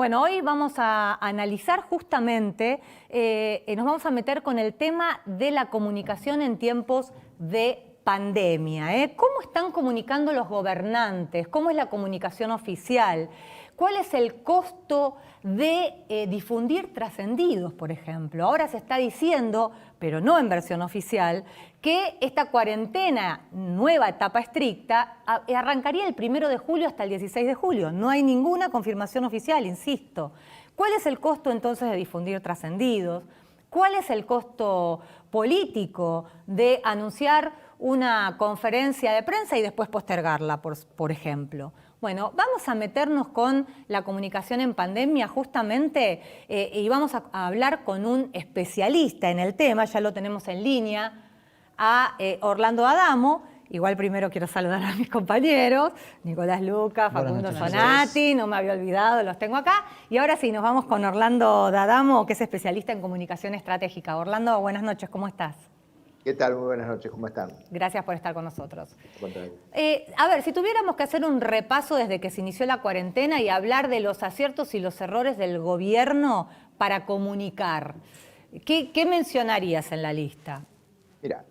Bueno, hoy vamos a analizar justamente, nos vamos a meter con el tema de la comunicación en tiempos de pandemia. ¿Cómo están comunicando los gobernantes? ¿Cómo es la comunicación oficial? ¿Cuál es el costo de difundir trascendidos, por ejemplo? Ahora se está diciendo, pero no en versión oficial, que esta cuarentena, nueva etapa estricta, arrancaría el 1 de julio hasta el 16 de julio. No hay ninguna confirmación oficial, insisto. ¿Cuál es el costo entonces de difundir trascendidos? ¿Cuál es el costo político de anunciar una conferencia de prensa y después postergarla, por ejemplo? Bueno, vamos a meternos con la comunicación en pandemia justamente y vamos a hablar con un especialista en el tema, ya lo tenemos en línea, a Orlando Adamo. Igual primero quiero saludar a mis compañeros, Nicolás Lucas, Facundo Zonati, no me había olvidado, los tengo acá. Y ahora sí, nos vamos con Orlando Adamo, que es especialista en comunicación estratégica. Orlando, buenas noches, ¿cómo estás? ¿Qué tal? Muy buenas noches, ¿cómo están? Gracias por estar con nosotros. A ver, si tuviéramos que hacer un repaso desde que se inició la cuarentena y hablar de los aciertos y los errores del gobierno para comunicar, ¿qué mencionarías en la lista? Mira,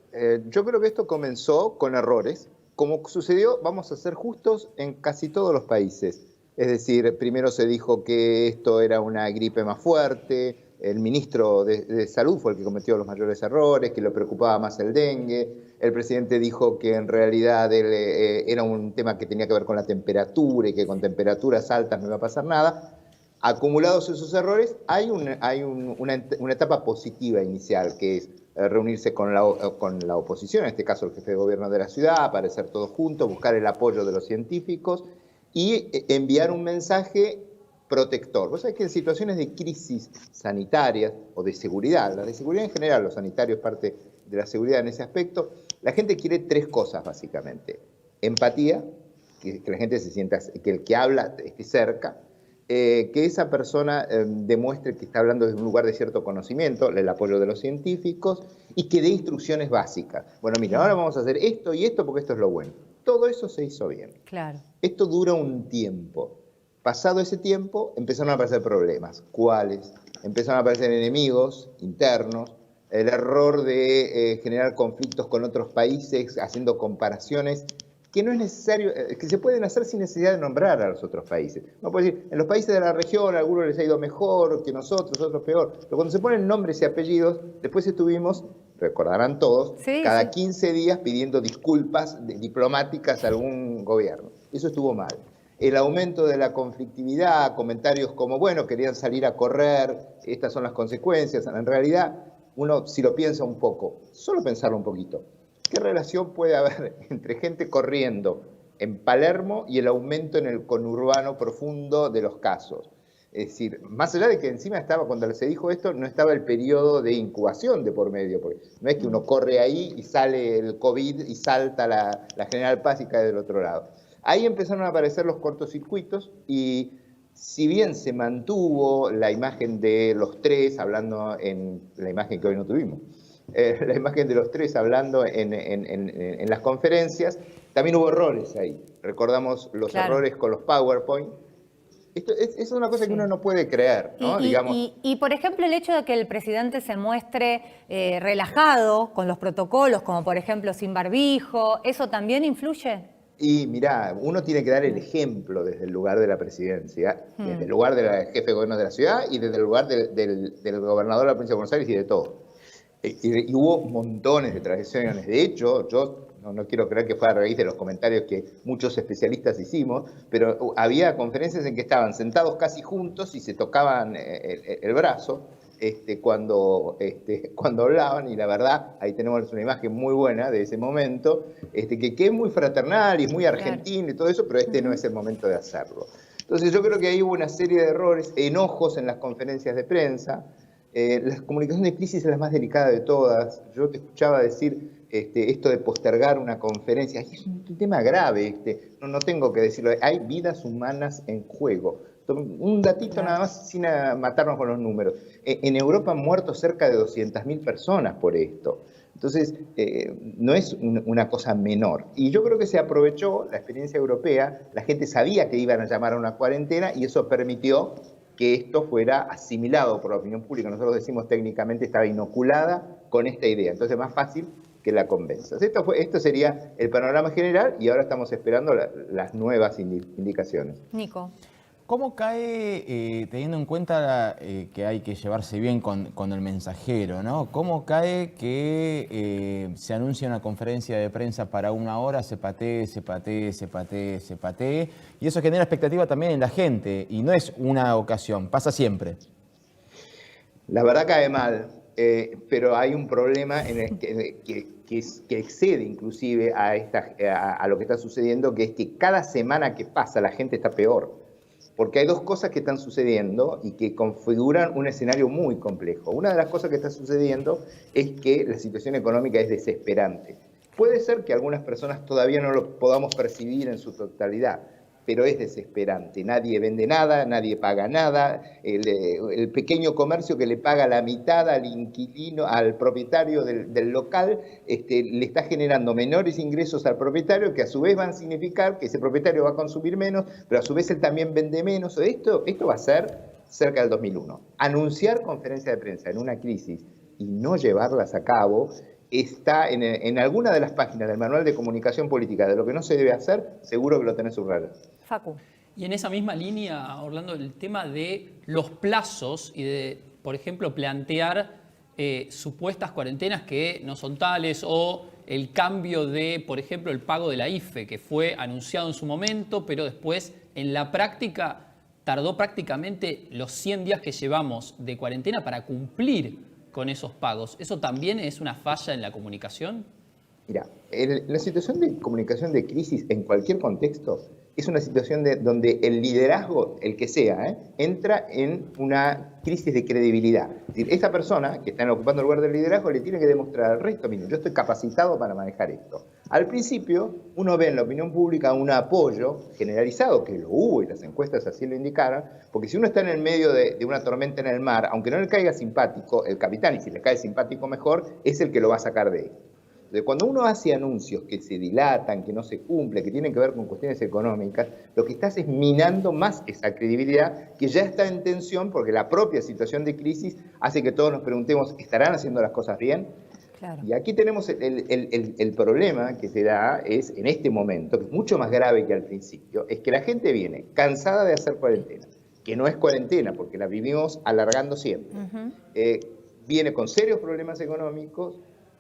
yo creo que esto comenzó con errores, como sucedió, vamos a ser justos, en casi todos los países. Es decir, primero se dijo que esto era una gripe más fuerte, el ministro de Salud fue el que cometió los mayores errores, que lo preocupaba más el dengue, el presidente dijo que en realidad era un tema que tenía que ver con la temperatura y que con temperaturas altas no iba a pasar nada. Acumulados esos errores, hay una etapa positiva inicial, que es reunirse con la oposición, en este caso el jefe de gobierno de la ciudad, aparecer todos juntos, buscar el apoyo de los científicos y enviar un mensaje protector. Vos sabés que en situaciones de crisis sanitarias o de seguridad, la de seguridad en general, los sanitarios es parte de la seguridad en ese aspecto, la gente quiere tres cosas básicamente. Empatía, que la gente se sienta, que el que habla esté cerca, que esa persona demuestre que está hablando desde un lugar de cierto conocimiento, el apoyo de los científicos, y que dé instrucciones básicas. Bueno, mira, ahora vamos a hacer esto y esto porque esto es lo bueno. Todo eso se hizo bien. Claro. Esto dura un tiempo. Pasado ese tiempo, empezaron a aparecer problemas. ¿Cuáles? Empezaron a aparecer enemigos internos, el error de generar conflictos con otros países, haciendo comparaciones que no es necesario, que se pueden hacer sin necesidad de nombrar a los otros países. No puedo decir, en los países de la región a algunos les ha ido mejor que nosotros, otros peor, pero cuando se ponen nombres y apellidos, después estuvimos, recordarán todos, cada 15 días pidiendo disculpas diplomáticas a algún gobierno. Eso estuvo mal. El aumento de la conflictividad, comentarios como, bueno, querían salir a correr, estas son las consecuencias. En realidad, uno, si lo piensa un poco, solo pensarlo un poquito, ¿qué relación puede haber entre gente corriendo en Palermo y el aumento en el conurbano profundo de los casos? Es decir, más allá de que encima estaba, cuando se dijo esto, no estaba el periodo de incubación de por medio, porque no es que uno corre ahí y sale el COVID y salta la General Paz y cae del otro lado. Ahí empezaron a aparecer los cortocircuitos y si bien se mantuvo la imagen de los tres, hablando en la imagen que hoy no tuvimos, la imagen de los tres hablando en las conferencias, también hubo errores ahí. Recordamos los errores con los PowerPoint. Esto es una cosa que uno no puede creer, ¿no? Y, por ejemplo, el hecho de que el presidente se muestre relajado con los protocolos, como por ejemplo sin barbijo, ¿eso también influye? Y mirá, uno tiene que dar el ejemplo desde el lugar de la presidencia, desde el lugar del jefe de gobierno de la ciudad y desde el lugar del gobernador de la provincia de Buenos Aires y de todo. Y hubo montones de tradiciones. De hecho, yo no quiero creer que fue a raíz de los comentarios que muchos especialistas hicimos, pero había conferencias en que estaban sentados casi juntos y se tocaban el brazo cuando hablaban, y la verdad, ahí tenemos una imagen muy buena de ese momento, que es muy fraternal y muy argentino y todo eso, pero no es el momento de hacerlo. Entonces yo creo que ahí hubo una serie de errores, enojos en las conferencias de prensa. La comunicación de crisis es la más delicada de todas. Yo te escuchaba decir esto de postergar una conferencia. Es un tema grave, no tengo que decirlo. Hay vidas humanas en juego. Un datito nada más, sin matarnos con los números. En Europa han muerto cerca de 200.000 personas por esto. Entonces, no es una cosa menor. Y yo creo que se aprovechó la experiencia europea, la gente sabía que iban a llamar a una cuarentena y eso permitió que esto fuera asimilado por la opinión pública. Nosotros decimos técnicamente estaba inoculada con esta idea, entonces es más fácil que la convenzas. Esto sería el panorama general y ahora estamos esperando las nuevas indicaciones. Nico. ¿Cómo cae, teniendo en cuenta que hay que llevarse bien con el mensajero, ¿no? ¿Cómo cae que se anuncia una conferencia de prensa para 1 hora, se patee, y eso genera expectativa también en la gente, y no es una ocasión, pasa siempre? La verdad cae mal, pero hay un problema en el que excede inclusive a lo que está sucediendo, que es que cada semana que pasa la gente está peor. Porque hay dos cosas que están sucediendo y que configuran un escenario muy complejo. Una de las cosas que está sucediendo es que la situación económica es desesperante. Puede ser que algunas personas todavía no lo podamos percibir en su totalidad, pero es desesperante. Nadie vende nada, nadie paga nada. El pequeño comercio que le paga la mitad al inquilino, al propietario del local, le está generando menores ingresos al propietario, que a su vez van a significar que ese propietario va a consumir menos, pero a su vez él también vende menos. Esto va a ser cerca del 2001. Anunciar conferencia de prensa en una crisis y no llevarlas a cabo está en alguna de las páginas del Manual de Comunicación Política de lo que no se debe hacer, seguro que lo tenés subrayado. Facu. Y en esa misma línea, Orlando, el tema de los plazos y de, por ejemplo, plantear supuestas cuarentenas que no son tales, o el cambio de, por ejemplo, el pago de la IFE, que fue anunciado en su momento, pero después en la práctica tardó prácticamente los 100 días que llevamos de cuarentena para cumplir con esos pagos. ¿Eso también es una falla en la comunicación? Mira, la situación de comunicación de crisis en cualquier contexto es una situación donde el liderazgo, el que sea, entra en una crisis de credibilidad. Es decir, esta persona que está ocupando el lugar del liderazgo le tiene que demostrar al resto, mire, yo estoy capacitado para manejar esto. Al principio, uno ve en la opinión pública un apoyo generalizado, que lo hubo y las encuestas así lo indicaron, porque si uno está en el medio de una tormenta en el mar, aunque no le caiga simpático el capitán, y si le cae simpático mejor, es el que lo va a sacar de ahí. Cuando uno hace anuncios que se dilatan, que no se cumplen, que tienen que ver con cuestiones económicas, lo que estás es minando más esa credibilidad que ya está en tensión porque la propia situación de crisis hace que todos nos preguntemos, ¿estarán haciendo las cosas bien? Claro. Y aquí tenemos el problema que se da es en este momento, que es mucho más grave que al principio, es que la gente viene cansada de hacer cuarentena, que no es cuarentena porque la vivimos alargando siempre. Viene con serios problemas económicos,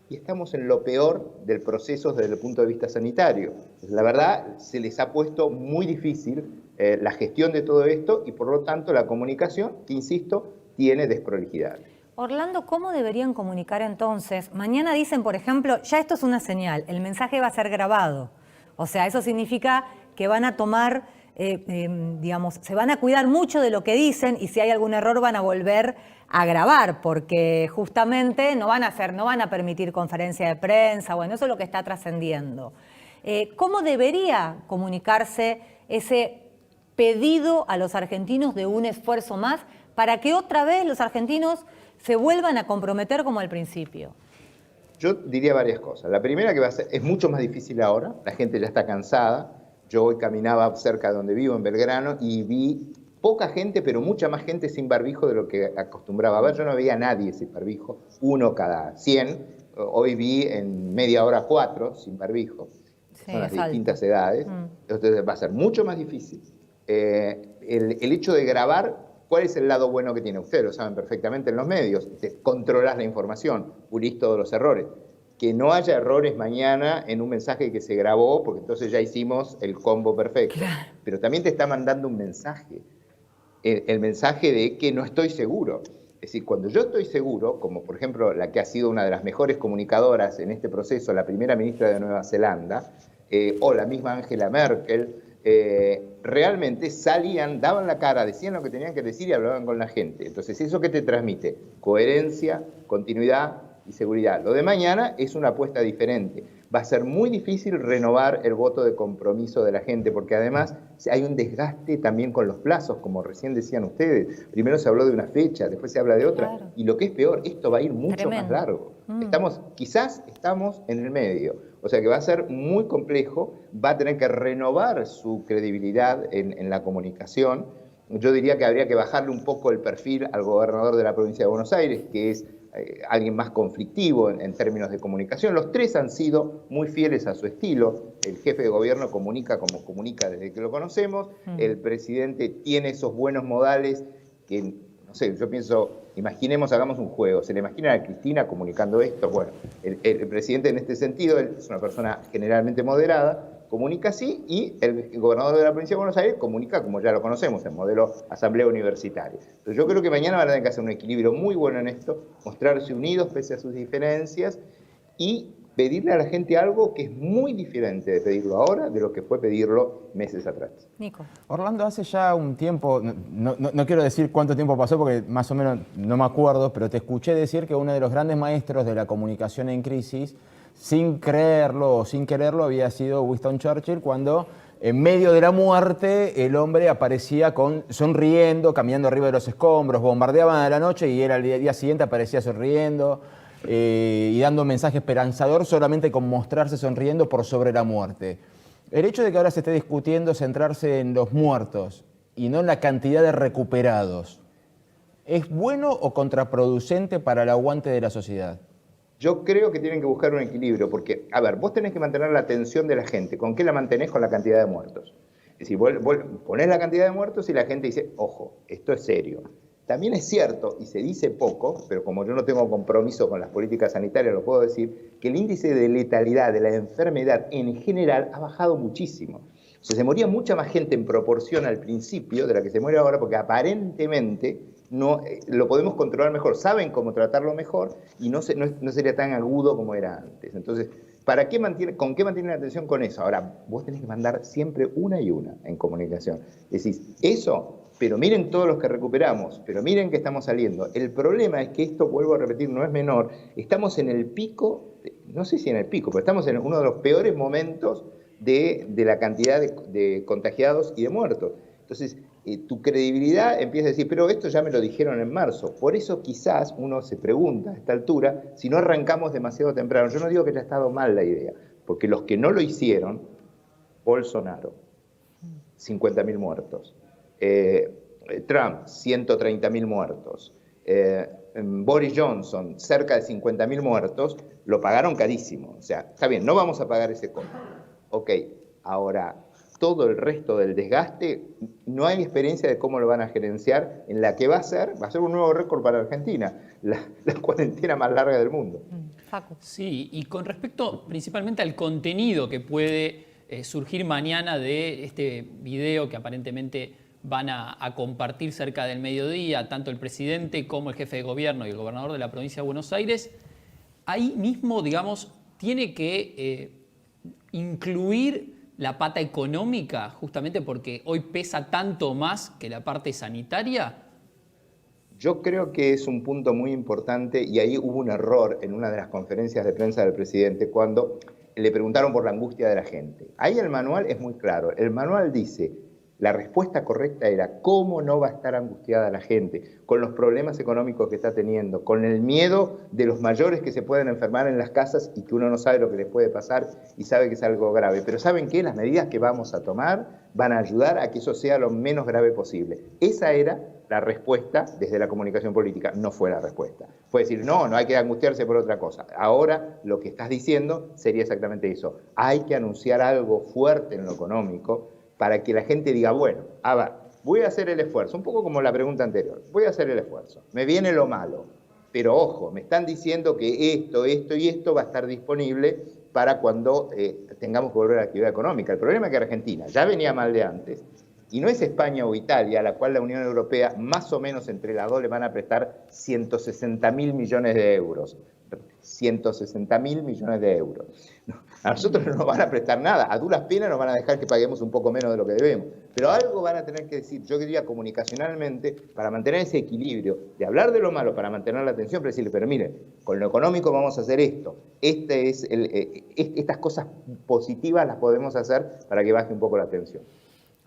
y estamos en lo peor del proceso desde el punto de vista sanitario. La verdad, se les ha puesto muy difícil la gestión de todo esto y por lo tanto la comunicación, que insisto, tiene desprolijidad. Orlando, ¿cómo deberían comunicar entonces? Mañana dicen, por ejemplo, ya esto es una señal, el mensaje va a ser grabado. O sea, eso significa que van a tomar, digamos, se van a cuidar mucho de lo que dicen y si hay algún error van a volver a grabar, porque justamente no van a permitir conferencia de prensa, bueno, eso es lo que está trascendiendo. ¿Cómo debería comunicarse ese pedido a los argentinos de un esfuerzo más para que otra vez los argentinos se vuelvan a comprometer como al principio? Yo diría varias cosas. La primera que va a ser, es mucho más difícil ahora, la gente ya está cansada. Yo hoy caminaba cerca de donde vivo, en Belgrano, y vi poca gente, pero mucha más gente sin barbijo de lo que acostumbraba a ver. Yo no veía a nadie sin barbijo, 1 cada 100. Hoy vi en media hora 4 sin barbijo. Sí, son las distintas edades. Entonces va a ser mucho más difícil. El hecho de grabar, ¿cuál es el lado bueno que tiene? Ustedes lo saben perfectamente en los medios. Controlas la información, pulís todos los errores. Que no haya errores mañana en un mensaje que se grabó, porque entonces ya hicimos el combo perfecto. Claro. Pero también te está mandando un mensaje. El mensaje de que no estoy seguro. Es decir, cuando yo estoy seguro, como por ejemplo la que ha sido una de las mejores comunicadoras en este proceso, la primera ministra de Nueva Zelanda, o la misma Angela Merkel, realmente salían, daban la cara, decían lo que tenían que decir y hablaban con la gente. Entonces, ¿eso qué te transmite? Coherencia, continuidad y seguridad. Lo de mañana es una apuesta diferente. Va a ser muy difícil renovar el voto de compromiso de la gente, porque además hay un desgaste también con los plazos, como recién decían ustedes. Primero se habló de una fecha, después se habla de otra, claro. Y lo que es peor, esto va a ir mucho más largo. Quizás estamos en el medio, o sea que va a ser muy complejo, va a tener que renovar su credibilidad en la comunicación, yo diría que habría que bajarle un poco el perfil al gobernador de la provincia de Buenos Aires, que es alguien más conflictivo en términos de comunicación. Los tres han sido muy fieles a su estilo. El jefe de gobierno comunica como comunica desde que lo conocemos. El presidente tiene esos buenos modales que, no sé, yo pienso, imaginemos, hagamos un juego. ¿Se le imagina a Cristina comunicando esto? Bueno, el presidente en este sentido, él es una persona generalmente moderada, comunica así, y el gobernador de la provincia de Buenos Aires comunica como ya lo conocemos, en modelo asamblea universitaria. Entonces yo creo que mañana van a tener que hacer un equilibrio muy bueno en esto, mostrarse unidos pese a sus diferencias y pedirle a la gente algo que es muy diferente de pedirlo ahora de lo que fue pedirlo meses atrás. Nico. Orlando, hace ya un tiempo, no quiero decir cuánto tiempo pasó porque más o menos no me acuerdo, pero te escuché decir que uno de los grandes maestros de la comunicación en crisis, sin creerlo o sin quererlo, había sido Winston Churchill, cuando en medio de la muerte el hombre aparecía sonriendo, caminando arriba de los escombros, bombardeaban a la noche y él al día siguiente aparecía sonriendo y dando un mensaje esperanzador solamente con mostrarse sonriendo por sobre la muerte. El hecho de que ahora se esté discutiendo centrarse en los muertos y no en la cantidad de recuperados, ¿es bueno o contraproducente para el aguante de la sociedad? Yo creo que tienen que buscar un equilibrio, porque, a ver, vos tenés que mantener la atención de la gente. ¿Con qué la mantenés? Con la cantidad de muertos. Es decir, vos ponés la cantidad de muertos y la gente dice, ojo, esto es serio. También es cierto, y se dice poco, pero como yo no tengo compromiso con las políticas sanitarias, lo puedo decir, que el índice de letalidad de la enfermedad en general ha bajado muchísimo. O sea, se moría mucha más gente en proporción al principio de la que se muere ahora, porque aparentemente no, lo podemos controlar mejor, saben cómo tratarlo mejor y no sería tan agudo como era antes. Entonces, ¿con qué mantienen la atención con eso? Ahora, vos tenés que mandar siempre una y una en comunicación. Decís, eso, pero miren todos los que recuperamos, pero miren que estamos saliendo. El problema es que esto, vuelvo a repetir, no es menor. Estamos en el pico, no sé si en el pico, pero estamos en uno de los peores momentos de la cantidad de contagiados y de muertos. Entonces, tu credibilidad empieza a decir, pero esto ya me lo dijeron en marzo. Por eso quizás uno se pregunta a esta altura si no arrancamos demasiado temprano. Yo no digo que haya estado mal la idea, porque los que no lo hicieron, Bolsonaro, 50.000 muertos, Trump, 130.000 muertos, Boris Johnson, cerca de 50.000 muertos, lo pagaron carísimo. O sea, está bien, no vamos a pagar ese costo. Ok, ahora, todo el resto del desgaste, no hay experiencia de cómo lo van a gerenciar, en la que va a ser un nuevo récord para Argentina, la cuarentena más larga del mundo. Facu. Sí, y con respecto principalmente al contenido que puede surgir mañana de este video que aparentemente van a compartir cerca del mediodía, tanto el presidente como el jefe de gobierno y el gobernador de la provincia de Buenos Aires, ahí mismo, digamos, tiene que incluir la pata económica, justamente porque hoy pesa tanto más que la parte sanitaria. Yo creo que es un punto muy importante y ahí hubo un error en una de las conferencias de prensa del presidente cuando le preguntaron por la angustia de la gente. Ahí el manual es muy claro. El manual dice, la respuesta correcta era cómo no va a estar angustiada la gente con los problemas económicos que está teniendo, con el miedo de los mayores que se pueden enfermar en las casas y que uno no sabe lo que les puede pasar y sabe que es algo grave. Pero ¿saben qué? Las medidas que vamos a tomar van a ayudar a que eso sea lo menos grave posible. Esa era la respuesta desde la comunicación política, no fue la respuesta. Fue decir, no hay que angustiarse por otra cosa. Ahora lo que estás diciendo sería exactamente eso. Hay que anunciar algo fuerte en lo económico para que la gente diga, bueno, a ver, voy a hacer el esfuerzo, un poco como la pregunta anterior, voy a hacer el esfuerzo, me viene lo malo, pero ojo, me están diciendo que esto y esto va a estar disponible para cuando tengamos que volver a la actividad económica. El problema es que Argentina ya venía mal de antes, y no es España o Italia, a la cual la Unión Europea más o menos entre las dos le van a prestar 160.000 millones de euros. 160.000 millones de euros. A nosotros no nos van a prestar nada, a duras penas nos van a dejar que paguemos un poco menos de lo que debemos, pero algo van a tener que decir, yo diría comunicacionalmente, para mantener ese equilibrio, de hablar de lo malo para mantener la atención, pero decirle, pero mire, con lo económico vamos a hacer esto, estas cosas positivas las podemos hacer para que baje un poco la tensión.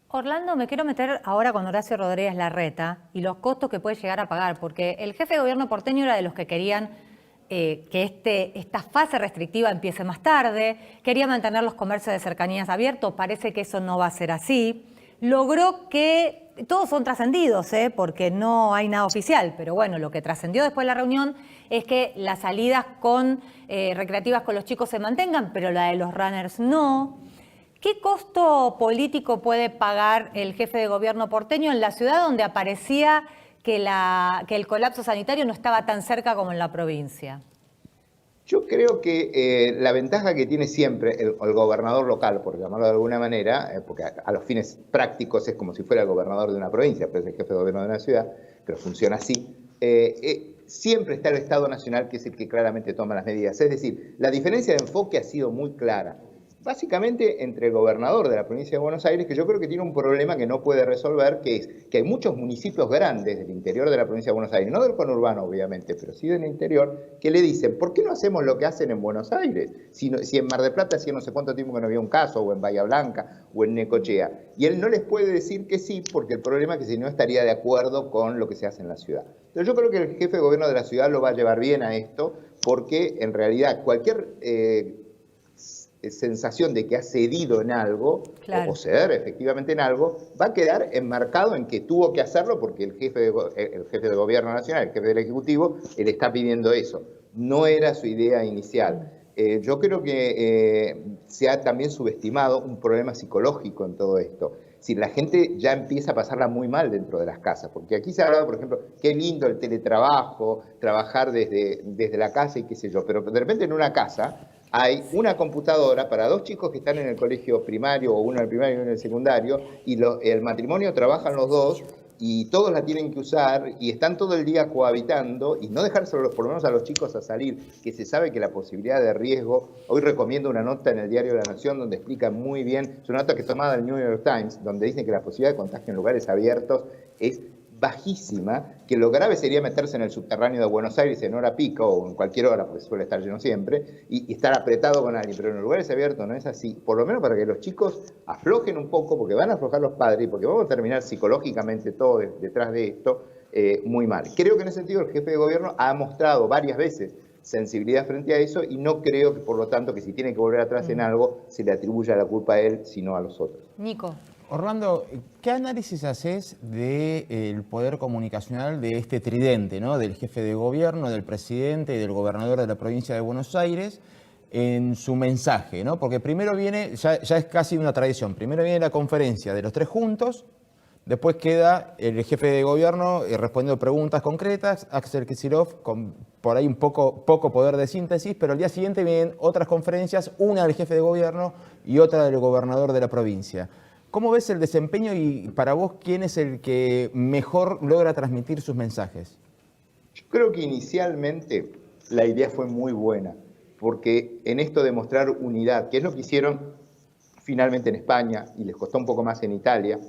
Orlando, me quiero meter ahora con Horacio Rodríguez Larreta y los costos que puede llegar a pagar, porque el jefe de gobierno porteño era de los que querían que esta fase restrictiva empiece más tarde, quería mantener los comercios de cercanías abiertos, parece que eso no va a ser así. Logró que todos son trascendidos, porque no hay nada oficial, pero bueno, lo que trascendió después de la reunión es que las salidas recreativas con los chicos se mantengan, pero la de los runners no. ¿Qué costo político puede pagar el jefe de gobierno porteño en la ciudad donde aparecía que el colapso sanitario no estaba tan cerca como en la provincia? Yo creo que la ventaja que tiene siempre el gobernador local, por llamarlo de alguna manera, porque a los fines prácticos es como si fuera el gobernador de una provincia, pero es el jefe de gobierno de una ciudad, pero funciona así, siempre está el Estado Nacional, que es el que claramente toma las medidas. Es decir, la diferencia de enfoque ha sido muy clara. Básicamente entre el gobernador de la provincia de Buenos Aires, que yo creo que tiene un problema que no puede resolver, que es que hay muchos municipios grandes del interior de la provincia de Buenos Aires, no del conurbano obviamente, pero sí del interior, que le dicen, ¿por qué no hacemos lo que hacen en Buenos Aires? Si en Mar del Plata hacía no sé cuánto tiempo que no había un caso, o en Bahía Blanca, o en Necochea. Y él no les puede decir que sí, porque el problema es que si no estaría de acuerdo con lo que se hace en la ciudad. Entonces yo creo que el jefe de gobierno de la ciudad lo va a llevar bien a esto, porque en realidad cualquier sensación de que ha cedido en algo, claro, o ceder efectivamente en algo, va a quedar enmarcado en que tuvo que hacerlo porque el jefe de gobierno nacional, el jefe del Ejecutivo, le está pidiendo eso. No era su idea inicial. Yo creo que se ha también subestimado un problema psicológico en todo esto. Si la gente ya empieza a pasarla muy mal dentro de las casas, porque aquí se ha hablado, por ejemplo, qué lindo el teletrabajo, trabajar desde la casa y qué sé yo, pero de repente en una casa hay una computadora para dos chicos que están en el colegio primario, o uno en el primario y uno en el secundario, y el matrimonio trabajan los dos, y todos la tienen que usar, y están todo el día cohabitando, y no dejárselo por lo menos a los chicos a salir, que se sabe que la posibilidad de riesgo, hoy recomiendo una nota en el diario La Nación donde explica muy bien, es una nota que es tomada del New York Times, donde dicen que la posibilidad de contagio en lugares abiertos es bajísima, que lo grave sería meterse en el subterráneo de Buenos Aires en hora pico o en cualquier hora, porque suele estar lleno siempre, y estar apretado con alguien, pero en los lugares abiertos no es así, por lo menos para que los chicos aflojen un poco, porque van a aflojar los padres, y porque vamos a terminar psicológicamente todo detrás de esto muy mal. Creo que en ese sentido el jefe de gobierno ha mostrado varias veces sensibilidad frente a eso, y no creo que por lo tanto que si tiene que volver atrás en algo se le atribuya la culpa a él, sino a los otros. Nico. Orlando, ¿qué análisis haces del poder comunicacional de este tridente, ¿no? Del jefe de gobierno, del presidente y del gobernador de la provincia de Buenos Aires en su mensaje, ¿no? Porque primero viene, ya es casi una tradición, primero viene la conferencia de los tres juntos, después queda el jefe de gobierno respondiendo preguntas concretas, Axel Kicillof con por ahí un poco poder de síntesis, pero al día siguiente vienen otras conferencias, una del jefe de gobierno y otra del gobernador de la provincia. ¿Cómo ves el desempeño y para vos quién es el que mejor logra transmitir sus mensajes? Yo creo que inicialmente la idea fue muy buena, porque en esto de mostrar unidad, que es lo que hicieron finalmente en España y les costó un poco más en Italia,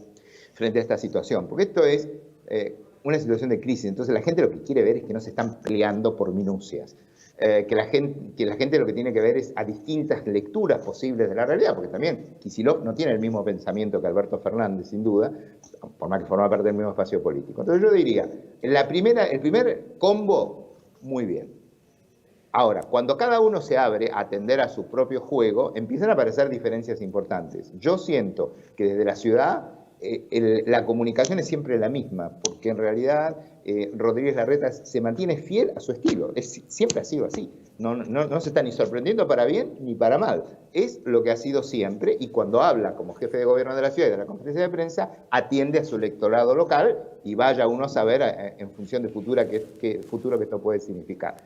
frente a esta situación, porque esto es una situación de crisis, entonces la gente lo que quiere ver es que no se están peleando por minucias. Que la gente lo que tiene que ver es a distintas lecturas posibles de la realidad, porque también Kicillof no tiene el mismo pensamiento que Alberto Fernández, sin duda, por más que forma parte del mismo espacio político. Entonces yo diría, el primer combo, muy bien. Ahora, cuando cada uno se abre a atender a su propio juego, empiezan a aparecer diferencias importantes. Yo siento que desde la ciudad la comunicación es siempre la misma, porque en realidad Rodríguez Larreta se mantiene fiel a su estilo, siempre ha sido así, no se está ni sorprendiendo para bien ni para mal, es lo que ha sido siempre, y cuando habla como jefe de gobierno de la ciudad y de la conferencia de prensa, atiende a su electorado local, y vaya uno a saber en función de futuro que esto puede significar.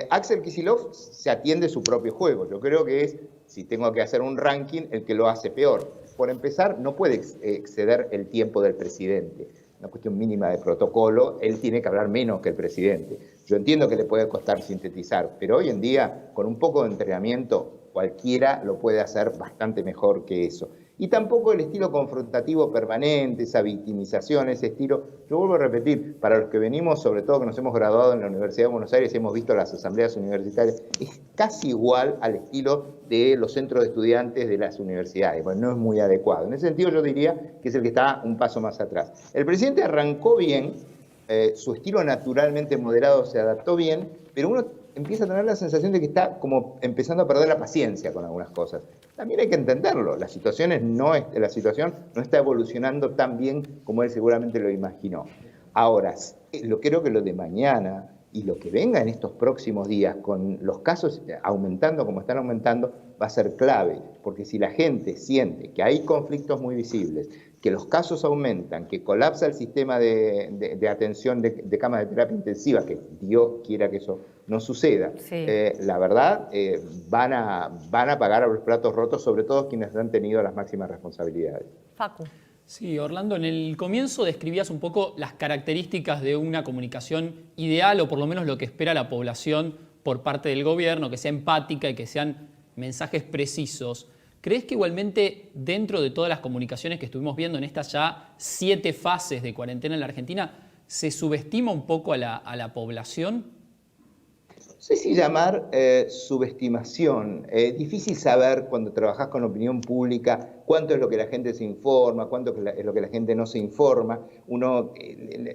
Axel Kicillof se atiende su propio juego, yo creo que es, si tengo que hacer un ranking, el que lo hace peor. Por empezar, no puede exceder el tiempo del presidente. Una cuestión mínima de protocolo, él tiene que hablar menos que el presidente. Yo entiendo que le puede costar sintetizar, pero hoy en día, con un poco de entrenamiento, cualquiera lo puede hacer bastante mejor que eso. Y tampoco el estilo confrontativo permanente, esa victimización, ese estilo. Yo vuelvo a repetir, para los que venimos, sobre todo que nos hemos graduado en la Universidad de Buenos Aires y hemos visto las asambleas universitarias, es casi igual al estilo de los centros de estudiantes de las universidades. Bueno, no es muy adecuado. En ese sentido yo diría que es el que está un paso más atrás. El presidente arrancó bien, su estilo naturalmente moderado se adaptó bien, pero uno empieza a tener la sensación de que está como empezando a perder la paciencia con algunas cosas. También hay que entenderlo, la situación no está evolucionando tan bien como él seguramente lo imaginó. Ahora, creo que lo de mañana y lo que venga en estos próximos días, con los casos aumentando como están aumentando, va a ser clave, porque si la gente siente que hay conflictos muy visibles, que los casos aumentan, que colapsa el sistema de atención de camas de terapia intensiva, que Dios quiera que eso no suceda, Sí. La verdad van a pagar a los platos rotos, sobre todo quienes han tenido las máximas responsabilidades. Facu. Sí, Orlando, en el comienzo describías un poco las características de una comunicación ideal, o por lo menos lo que espera la población por parte del gobierno, que sea empática y que sean mensajes precisos. ¿Crees que igualmente dentro de todas las comunicaciones que estuvimos viendo en estas ya 7 fases de cuarentena en la Argentina, se subestima un poco a la población? No sé si llamar subestimación. Es difícil saber cuando trabajás con opinión pública cuánto es lo que la gente se informa, cuánto es lo que la gente no se informa.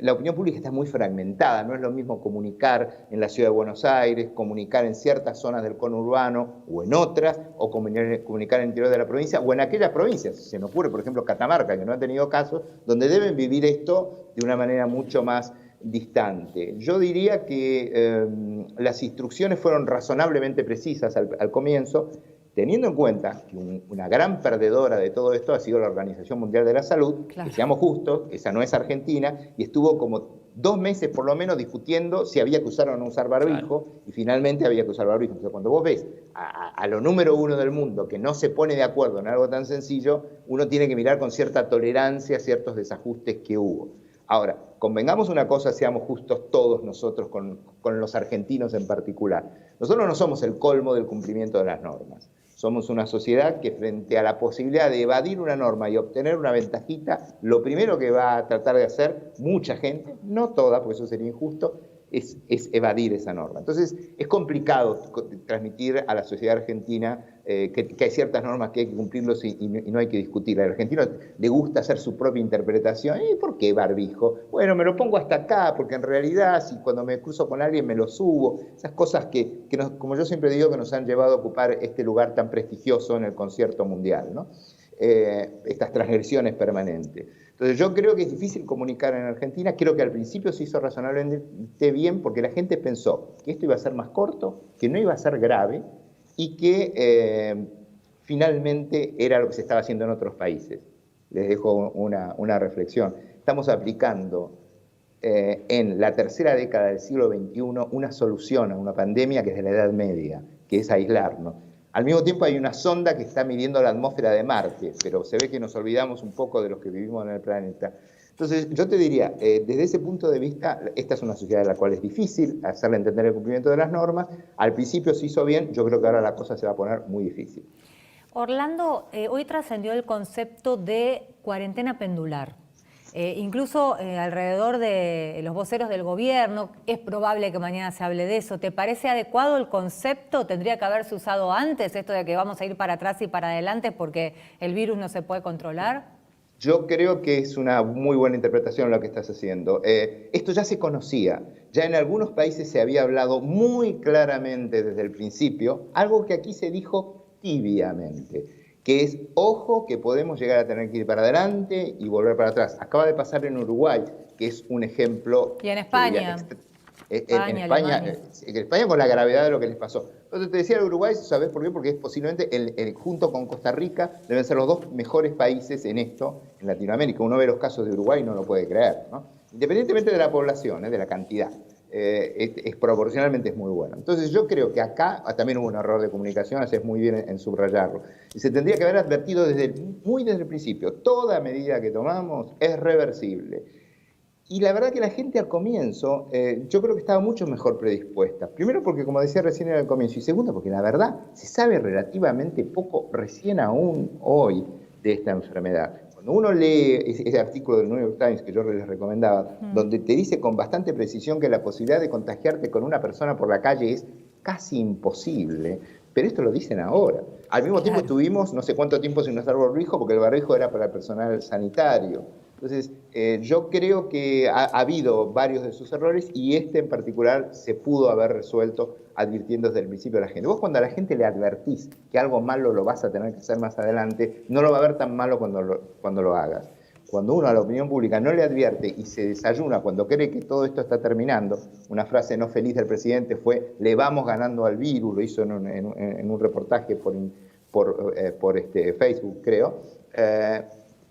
La opinión pública está muy fragmentada, no es lo mismo comunicar en la ciudad de Buenos Aires, comunicar en ciertas zonas del conurbano o en otras, o comunicar en el interior de la provincia o en aquellas provincias. Se me ocurre, por ejemplo, Catamarca, que no ha tenido casos, donde deben vivir esto de una manera mucho más distante. Yo diría que las instrucciones fueron razonablemente precisas al comienzo, teniendo en cuenta que una gran perdedora de todo esto ha sido la Organización Mundial de la Salud, claro, que seamos justos, esa no es Argentina, y estuvo como 2 meses por lo menos discutiendo si había que usar o no usar barbijo, claro, y finalmente había que usar barbijo. Entonces, cuando vos ves a lo número 1 del mundo que no se pone de acuerdo en algo tan sencillo, uno tiene que mirar con cierta tolerancia ciertos desajustes que hubo. Ahora, convengamos una cosa, seamos justos todos nosotros con los argentinos en particular. Nosotros no somos el colmo del cumplimiento de las normas. Somos una sociedad que frente a la posibilidad de evadir una norma y obtener una ventajita, lo primero que va a tratar de hacer mucha gente, no toda, porque eso sería injusto, es evadir esa norma. Entonces, es complicado transmitir a la sociedad argentina que hay ciertas normas que hay que cumplirlos y no hay que discutir. Al argentino le gusta hacer su propia interpretación. ¿Y por qué barbijo? Bueno, me lo pongo hasta acá, porque en realidad, si cuando me cruzo con alguien me lo subo. Esas cosas que como yo siempre digo, que nos han llevado a ocupar este lugar tan prestigioso en el concierto mundial, ¿no? Estas transgresiones permanentes. Entonces yo creo que es difícil comunicar en Argentina, creo que al principio se hizo razonablemente bien porque la gente pensó que esto iba a ser más corto, que no iba a ser grave y que finalmente era lo que se estaba haciendo en otros países. Les dejo una reflexión. Estamos aplicando en la tercera década del siglo XXI una solución a una pandemia que es de la Edad Media, que es aislarnos. Al mismo tiempo hay una sonda que está midiendo la atmósfera de Marte, pero se ve que nos olvidamos un poco de los que vivimos en el planeta. Entonces, yo te diría, desde ese punto de vista, esta es una sociedad en la cual es difícil hacerle entender el cumplimiento de las normas. Al principio se hizo bien, yo creo que ahora la cosa se va a poner muy difícil. Orlando, hoy trascendió el concepto de cuarentena pendular. Incluso alrededor de los voceros del gobierno, es probable que mañana se hable de eso. ¿Te parece adecuado el concepto? ¿Tendría que haberse usado antes esto de que vamos a ir para atrás y para adelante porque el virus no se puede controlar? Yo creo que es una muy buena interpretación lo que estás haciendo. Esto ya se conocía, ya en algunos países se había hablado muy claramente desde el principio, algo que aquí se dijo tibiamente, que es, ojo, que podemos llegar a tener que ir para adelante y volver para atrás. Acaba de pasar en Uruguay, que es un ejemplo... Y en España. En España con la gravedad de lo que les pasó. Entonces te decía el Uruguay, ¿sabes por qué? Porque es posiblemente, junto con Costa Rica, deben ser los 2 mejores países en esto, en Latinoamérica. Uno ve los casos de Uruguay y no lo puede creer, ¿no? Independientemente de la población, de la cantidad. Proporcionalmente es muy bueno. Entonces yo creo que acá también hubo un error de comunicación, haces muy bien en subrayarlo. Y se tendría que haber advertido muy desde el principio, toda medida que tomamos es reversible. Y la verdad que la gente al comienzo, yo creo que estaba mucho mejor predispuesta. Primero porque, como decía recién era el comienzo, y segundo porque la verdad se sabe relativamente poco recién aún hoy de esta enfermedad. Cuando uno lee ese artículo del New York Times que yo les recomendaba, donde te dice con bastante precisión que la posibilidad de contagiarte con una persona por la calle es casi imposible, pero esto lo dicen ahora. Al mismo tiempo estuvimos no sé cuánto tiempo sin usar barbijo porque el barbijo era para el personal sanitario. Entonces, yo creo que ha habido varios de sus errores y este en particular se pudo haber resuelto advirtiendo desde el principio a la gente. Vos cuando a la gente le advertís que algo malo lo vas a tener que hacer más adelante, no lo va a ver tan malo cuando lo hagas. Cuando uno a la opinión pública no le advierte y se desayuna cuando cree que todo esto está terminando, una frase no feliz del presidente fue: le vamos ganando al virus, lo hizo en un reportaje por Facebook, creo.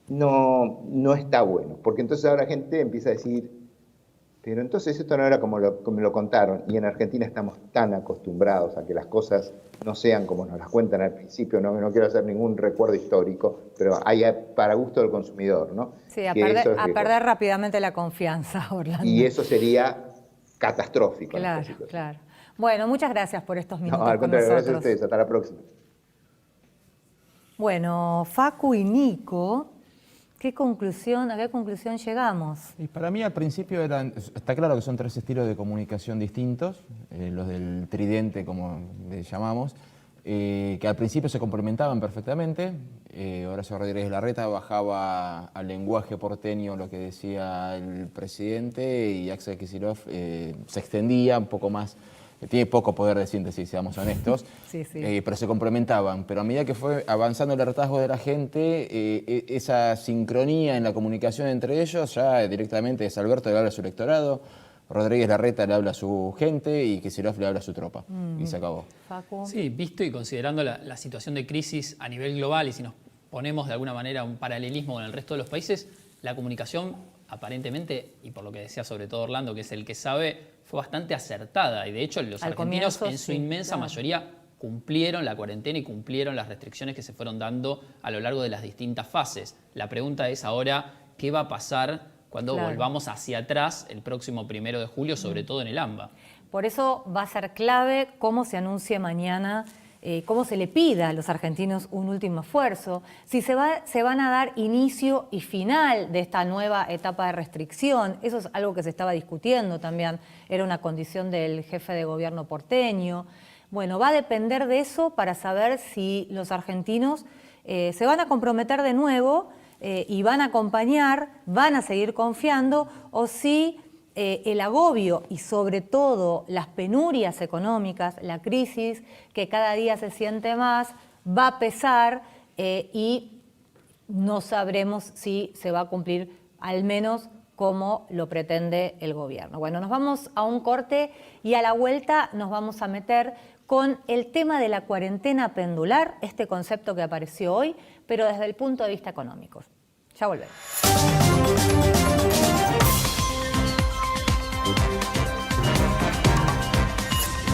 No está bueno, porque entonces ahora la gente empieza a decir, pero entonces esto no era como me lo contaron, y en Argentina estamos tan acostumbrados a que las cosas no sean como nos las cuentan al principio. No quiero hacer ningún recuerdo histórico, pero hay para gusto del consumidor, ¿no? Sí, a perder rápidamente la confianza, Orlando. Y eso sería catastrófico. Claro, claro. Bueno, muchas gracias por estos minutos al con contrario, nosotros. Gracias a ustedes, hasta la próxima. Bueno, Facu y Nico, ¿a qué conclusión llegamos? Y para mí al principio está claro que son 3 estilos de comunicación distintos, los del tridente, como le llamamos, que al principio se complementaban perfectamente. Horacio Rodríguez Larreta bajaba al lenguaje porteño lo que decía el presidente, y Axel Kicillof se extendía un poco más. Tiene poco poder de síntesis, seamos honestos, sí. Pero se complementaban. Pero a medida que fue avanzando el hartazgo de la gente, esa sincronía en la comunicación entre ellos, ya directamente es Alberto le habla a su electorado, Rodríguez Larreta le habla a su gente y Kicillof le habla a su tropa. Y se acabó. Facu. Sí, visto y considerando la situación de crisis a nivel global, y si nos ponemos de alguna manera un paralelismo con el resto de los países, la comunicación aparentemente, y por lo que decía sobre todo Orlando, que es el que sabe, fue bastante acertada. Y de hecho los argentinos en su inmensa mayoría cumplieron la cuarentena y cumplieron las restricciones que se fueron dando a lo largo de las distintas fases. La pregunta es ahora, ¿qué va a pasar cuando volvamos hacia atrás el próximo 1 de julio, sobre todo en el AMBA? Por eso va a ser clave cómo se anuncie mañana, cómo se le pida a los argentinos un último esfuerzo, si se van a dar inicio y final de esta nueva etapa de restricción. Eso es algo que se estaba discutiendo también, era una condición del jefe de gobierno porteño. Bueno, va a depender de eso para saber si los argentinos se van a comprometer de nuevo y van a acompañar, van a seguir confiando, o si el agobio y sobre todo las penurias económicas, la crisis que cada día se siente más, va a pesar y no sabremos si se va a cumplir al menos como lo pretende el gobierno. Bueno, nos vamos a un corte y a la vuelta nos vamos a meter con el tema de la cuarentena pendular, este concepto que apareció hoy, pero desde el punto de vista económico. Ya volvemos.